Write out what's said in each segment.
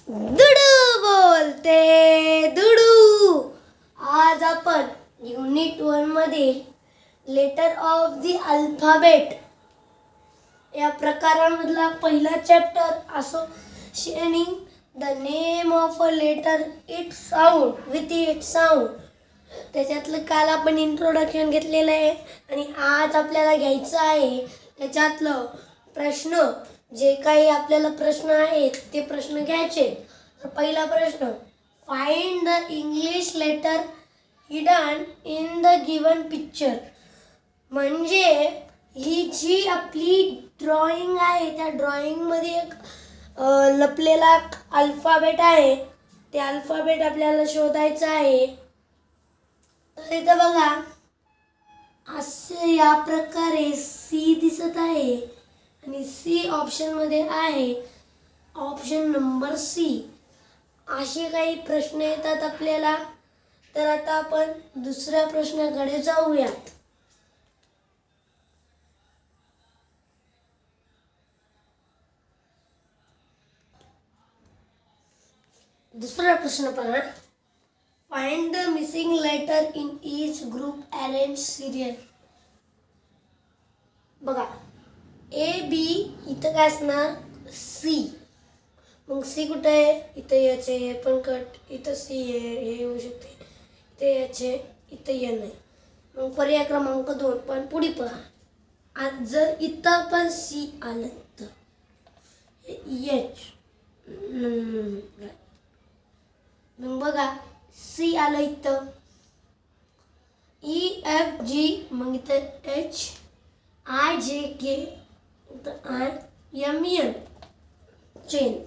दुडू बोलते दुडू. आज आपण युनिट 1 मधील लेटर ऑफ द अल्फाबेट या प्रकारामधला पहिला chapter associating the name of a letter it sound with it sound त्याच्यातलं काल आपण इंट्रोडक्शन घेतलेलं आहे आणि आज आपल्याला घ्यायचं आहे त्याच्यातलं प्रश्न. जे काही आपल्याला प्रश्न आहेत ते प्रश्न घ्यायचे. तर पहिला प्रश्न, find the English letter hidden in the given picture. म्हणजे ही जी आपली ड्रॉइंग आहे त्या ड्रॉइंगमध्ये एक लपलेला अल्फाबेट आहे. ते अल्फाबेट आपल्याला शोधायचं आहे. तर इथं बघा असे या प्रकारे सी दिसत आहे आणि सी ऑप्शनमध्ये आहे, ऑप्शन नंबर सी. असे काही प्रश्न येतात आपल्याला. तर आता आपण दुसऱ्या प्रश्नाकडे जाऊयात. दुसरा प्रश्न पहा, find the missing letter in each group arrange serial. बघा ए बी इथं काय असणार, सी. मग सी कुठे आहे, इथं याचे हे पण कट, इथं सी आहे, हे येऊ शकते, इथे याचे, इथं एन आहे. मग पर्याय क्रमांक 2. पण पुढे पहा, आज जर इथं पण सी आलं तर एच. मग बघा सी आलं इथं, ई एफ जी, मग इथं एच, आय जे के, इथं I M N, chain.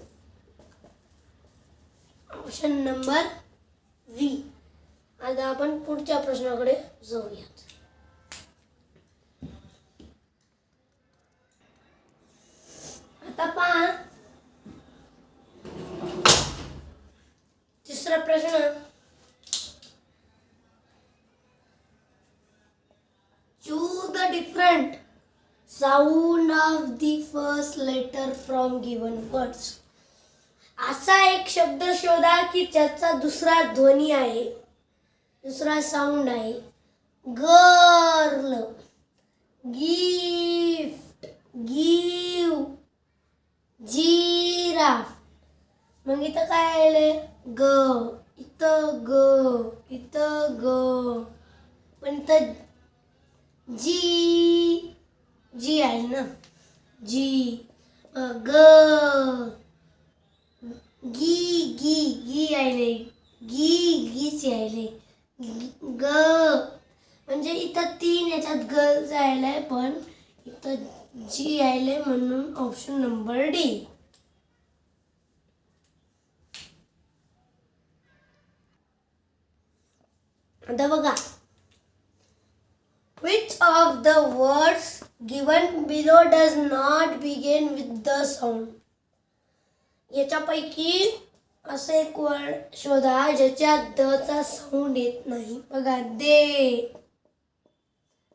Option number V. आता आपण पुढच्या प्रश्नाकडे जाऊयात. आता पहा तिसरा प्रश्न, choose the different sound of the first letter from given words. असा एक शब्द शोधा की ज्याचा दुसरा ध्वनी आहे, दुसरा साऊंड आहे. Girl, gift, give, giraffe. मग इथं काय आले, ग, इथं ग, इथं ग, पण इथं जी, जी आहे ना, जी. ग, गी, गी, गी आले, गी, गीच आले. ग म्हणजे इथं 3 याच्यात ग जायलाय, पण इथं जी आले, म्हणून ऑप्शन नंबर डी. आता बघा, which of the words given below does not begin with the sound. याच्यापैकी असे एक वर्ड शोधा ज्याच्यात द चा साऊंड येत नाही. बघा, दे,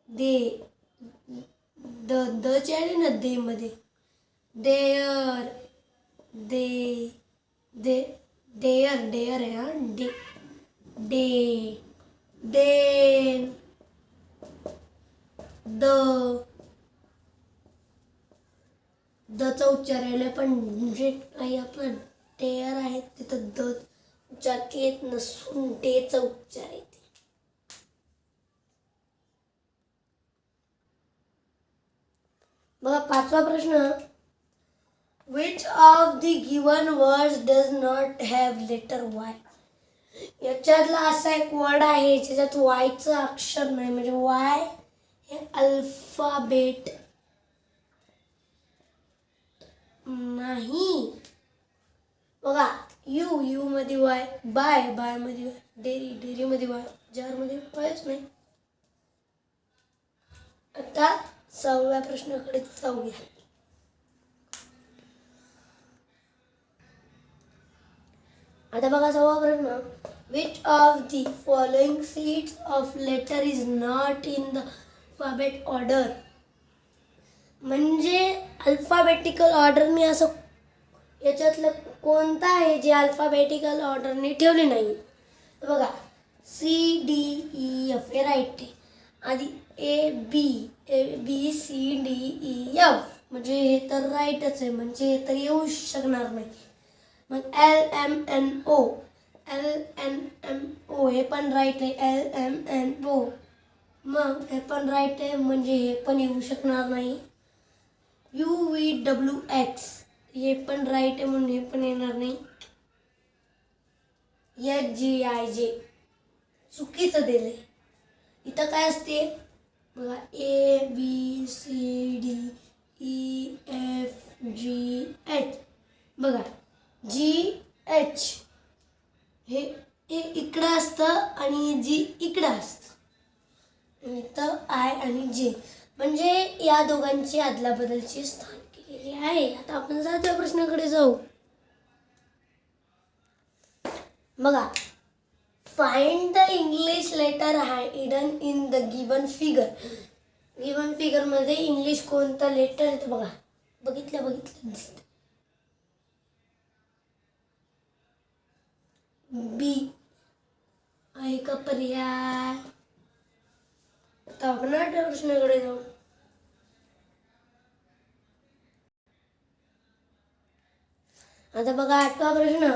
दे, द द चे आले ना दे मध्ये. There, they, they, there, there आहे हा, डे, डे, देन, द, दचा उच्चार यायला, पण जे काही आपलं डेअर आहे तिथं द उच्चार येत नसून डेचा उच्चार येते. बघा पाचवा प्रश्न, which of the given words does not have letter Y. याच्यातला असा एक वर्ड आहे ज्याच्यात वायचं अक्षर नाही, म्हणजे वाय हे अल्फाबेट नाही. बघा, यू, यू मध्ये वाय, बाय, बाय मध्ये वाय, डेरी, डेरी मध्ये वाय, जार मध्ये वायच नाही. आता 6व्या प्रश्नाकडे जाऊया. आता बघा 6वा प्रश्न, which of the following sets of letter is not in the alphabet order. म्हणजे अल्फाबेटिकल ऑर्डरने असं याच्यातलं कोणता आहे जे अल्फाबेटिकल ऑर्डरने ठेवले नाही? तर बघा CDEF हे राईट आहे. आधी ABCDEF म्हणजे हे तर राईटच आहे, म्हणजे हे तर येऊ शकणार नाही. मग LMNO हे पण राईट आहे. LMNO मग हे पण राईट आहे, म्हणजे हे पण येऊ शकणार नाही. UVWX हे पण राईट आहे, म्हणून हे पण येणार नाही. HGIJ चुकीचं दिलंय. इथं काय असते बघा ABCDEFGH बघा GH हे इकडं असतं आणि G इकडं असतं. इथं I आणि J म्हणजे या दोघांची अदलाबदलची स्थान केलेली आहे. आता आपण 7व्या प्रश्नाकडे जाऊ. बघा find the English letter hidden in the given figure. Given figure मध्ये इंग्लिश कोणता लेटर येतो बघा. बघितलं दिसतं. बी आहे का पर्याय? आता आपण 8व्या प्रश्नाकडे जाऊ. आता बघा 8वा प्रश्न.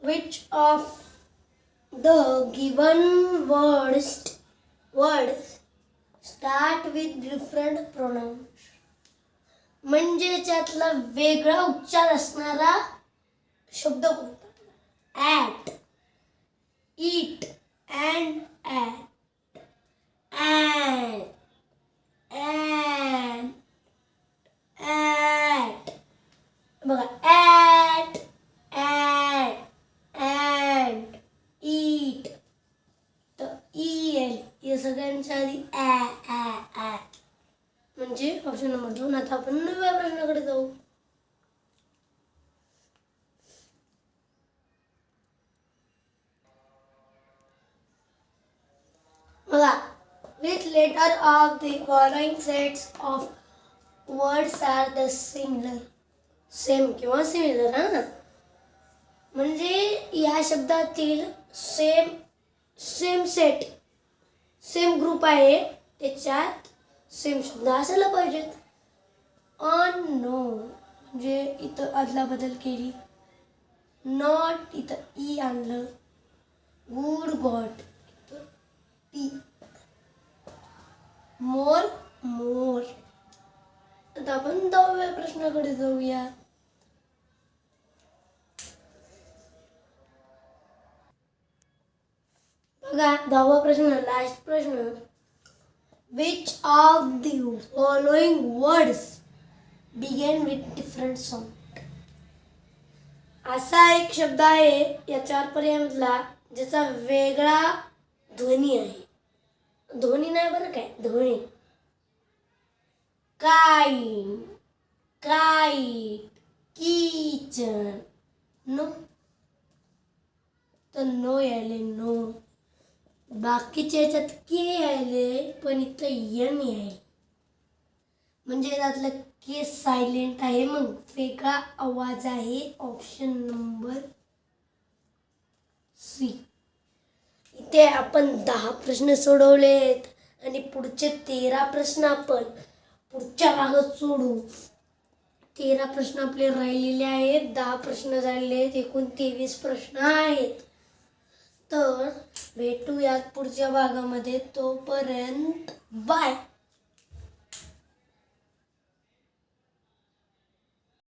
Which of the given words start with different pronouns? म्हणजे त्यातला वेगळा उच्चार असणारा शब्द कोणता? At, eat, and at, बघा at, and, eat, तर EL या सगळ्यांच्या आधी a म्हणजे ऑप्शन नंबर 2. आता आपण 9व्या प्रश्नाकडे जाऊ. बघा which letter of the following sets of words are the same किंवा सिमिलर. म्हणजे या शब्दातील सेम सेट सेम ग्रुप आहे, त्याच्यात सेम शब्द असायला पाहिजेत. अननोन म्हणजे इथं अदला बदल केली. नॉट इथं ई आणलं. गुड गॉट इथं टी. मोर. आता आपण 10व्या प्रश्नाकडे जाऊया. बघा 10वा प्रश्न, लास्ट प्रश्न. Which of the following words begin with different sound? असा एक शब्द आहे या 4 पर्यायामधला ज्याचा वेगळा ध्वनी आहे. ध्वनी नाही बरं काय, ध्वनी. Kite, kitchen. नो तर नो यायले नो. बाकीच्या याच्यात के यायले पण इथं एन यायले, म्हणजे त्यातलं के सायलेंट आहे, मग वेगळा आवाज आहे. Option number C. इथे आपण 10 प्रश्न सोडवलेत आणि पुढचे 13 प्रश्न आपण पुढच्या भागात सोडू. 13 प्रश्न आपले राहिलेले आहेत. 10 प्रश्न झालेले आहेत. एकूण 23 प्रश्न आहेत. तर भेटूयात पुढच्या भागामध्ये. तोपर्यंत बाय.